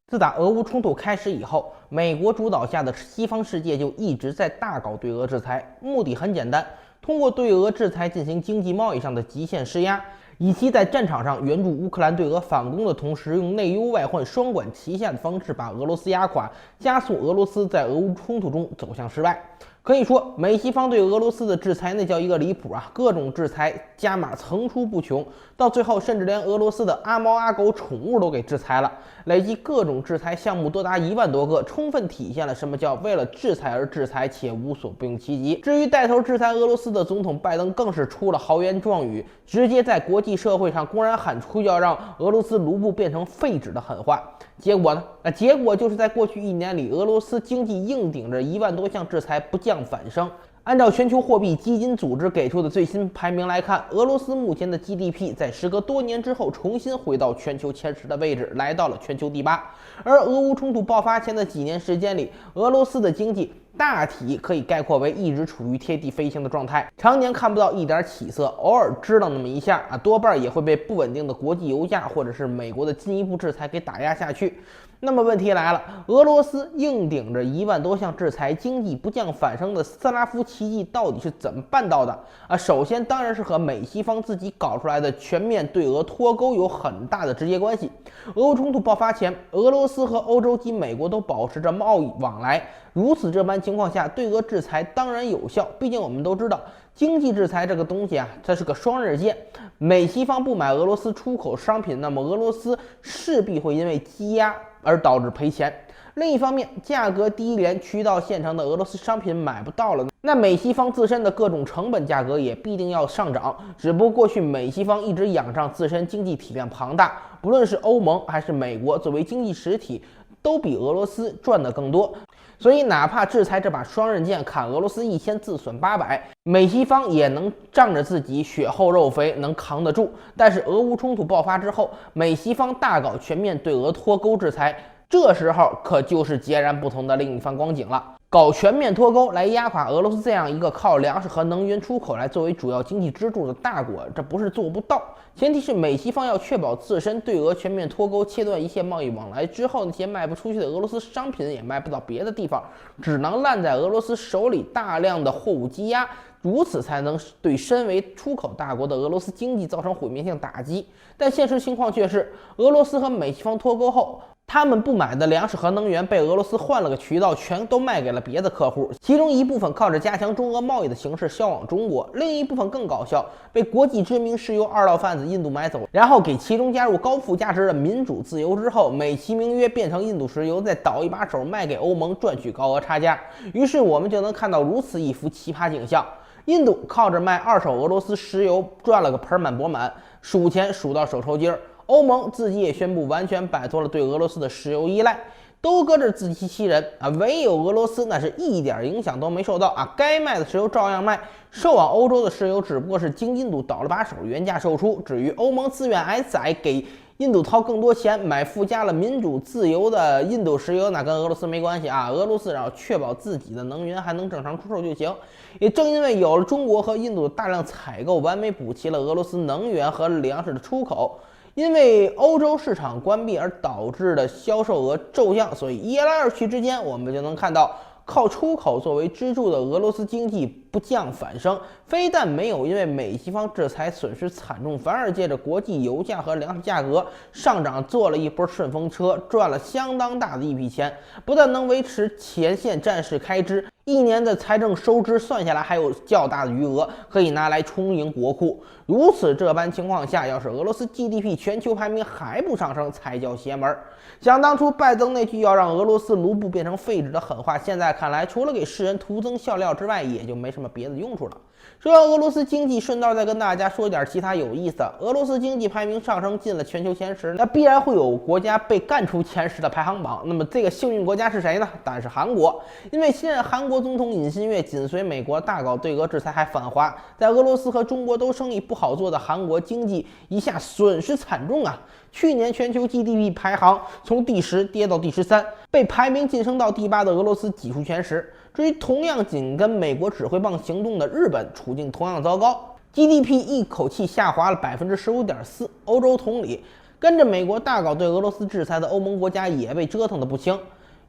自打俄乌冲突开始以后，美国主导下的西方世界就一直在大搞对俄制裁，目的很简单，通过对俄制裁进行经济贸易上的极限施压，以及在战场上援助乌克兰对俄反攻的同时，用内忧外患双管齐下的方式把俄罗斯压垮，加速俄罗斯在俄乌冲突中走向失败。可以说，美西方对俄罗斯的制裁那叫一个离谱啊！各种制裁加码层出不穷，到最后甚至连俄罗斯的阿猫阿狗宠物都给制裁了，累计各种制裁项目多达1万多个，充分体现了什么叫为了制裁而制裁，且无所不用其极。至于带头制裁俄罗斯的总统拜登，更是出了豪言壮语，直接在国际社会上公然喊出要让俄罗斯卢布变成废纸的狠话。结果呢？结果就是在过去1年里，俄罗斯经济硬顶着1万多项制裁不降反升。按照全球货币基金组织给出的最新排名来看，俄罗斯目前的 GDP 在时隔多年之后重新回到全球前10的位置，来到了全球第8。而俄乌冲突爆发前的几年时间里，俄罗斯的经济大体可以概括为一直处于贴地飞行的状态，常年看不到一点起色，偶尔支棱那么一下多半也会被不稳定的国际油价或者是美国的进一步制裁给打压下去。那么问题来了，俄罗斯硬顶着1万多项制裁，经济不降反升的斯拉夫奇迹到底是怎么办到的首先当然是和美西方自己搞出来的全面对俄脱钩有很大的直接关系。俄乌冲突爆发前，俄罗斯和欧洲及美国都保持着贸易往来，如此这般情况下，对俄制裁当然有效。毕竟我们都知道，经济制裁这个东西它是个双刃剑。美西方不买俄罗斯出口商品，那么俄罗斯势必会因为积压而导致赔钱。另一方面，价格低廉、渠道现成的俄罗斯商品买不到了，那美西方自身的各种成本价格也必定要上涨。只不过过去美西方一直仰仗自身经济体量庞大，不论是欧盟还是美国，作为经济实体都比俄罗斯赚得更多。所以哪怕制裁这把双刃剑砍俄罗斯1000自损800，美西方也能仗着自己血厚肉肥能扛得住。但是俄乌冲突爆发之后，美西方大搞全面对俄脱钩制裁，这时候可就是截然不同的另一番光景了。搞全面脱钩来压垮俄罗斯这样一个靠粮食和能源出口来作为主要经济支柱的大国，这不是做不到。前提是美西方要确保自身对俄全面脱钩，切断一切贸易往来之后，那些卖不出去的俄罗斯商品也卖不到别的地方，只能烂在俄罗斯手里，大量的货物积压，如此才能对身为出口大国的俄罗斯经济造成毁灭性打击。但现实情况却是，俄罗斯和美西方脱钩后，他们不买的粮食和能源被俄罗斯换了个渠道，全都卖给了别的客户，其中一部分靠着加强中俄贸易的形式销往中国，另一部分更搞笑，被国际知名石油二道贩子印度买走，然后给其中加入高附加值的民主自由之后，美其名曰变成印度石油，再倒一把手卖给欧盟，赚取高额差价。于是我们就能看到如此一幅奇葩景象：印度靠着卖二手俄罗斯石油赚了个盆满钵满，数钱数到手抽筋儿。欧盟自己也宣布完全摆脱了对俄罗斯的石油依赖，都搁这自欺欺人唯有俄罗斯那是一点影响都没受到该卖的石油照样卖，售往欧洲的石油只不过是经印度倒了把手，原价售出。至于欧盟自愿挨宰，给印度掏更多钱买附加了民主自由的印度石油，那跟俄罗斯没关系俄罗斯只要确保自己的能源还能正常出售就行。也正因为有了中国和印度大量采购，完美补齐了俄罗斯能源和粮食的出口。因为欧洲市场关闭而导致的销售额骤降，所以一来二去之间，我们就能看到靠出口作为支柱的俄罗斯经济不降反升，非但没有因为美西方制裁损失惨重，反而借着国际油价和粮食价格上涨做了一波顺风车，赚了相当大的一笔钱，不但能维持前线战士开支，1年的财政收支算下来还有较大的余额，可以拿来充盈国库。如此这般情况下，要是俄罗斯 GDP 全球排名还不上升，才叫邪门。想当初拜登那句要让俄罗斯卢布变成废纸的狠话，现在看来除了给世人徒增笑料之外，也就没什么别的用处了。说完俄罗斯经济，顺道再跟大家说点其他有意思的。俄罗斯经济排名上升进了全球前10，那必然会有国家被干出前10的排行榜。那么这个幸运国家是谁呢？当然是韩国。因为现任韩国总统尹锡悦紧随美国大搞对俄制裁还反华，在俄罗斯和中国都生意不好做的韩国经济一下损失惨重去年全球 GDP 排行从第10跌到第13，被排名晋升到第8的俄罗斯挤出前10。至于同样紧跟美国指挥棒行动的日本，处境同样糟糕， GDP 一口气下滑了15.4%。欧洲同理，跟着美国大搞对俄罗斯制裁的欧盟国家也被折腾得不轻，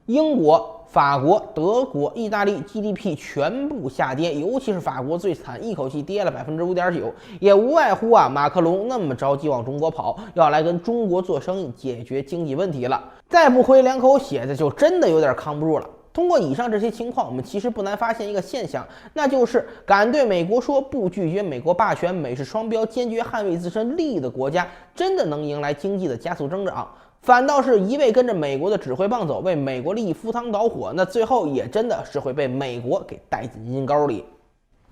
英国、法国、德国、意大利 GDP 全部下跌，尤其是法国最惨，一口气跌了5.9%，也无外乎马克龙那么着急往中国跑，要来跟中国做生意，解决经济问题了，再不回两口血的就真的有点扛不住了。通过以上这些情况，我们其实不难发现一个现象，那就是敢对美国说不、拒绝美国霸权、美式双标、坚决捍卫自身利益的国家，真的能迎来经济的加速增长。反倒是一味跟着美国的指挥棒走，为美国利益赴汤蹈火，那最后也真的是会被美国给带进阴沟里。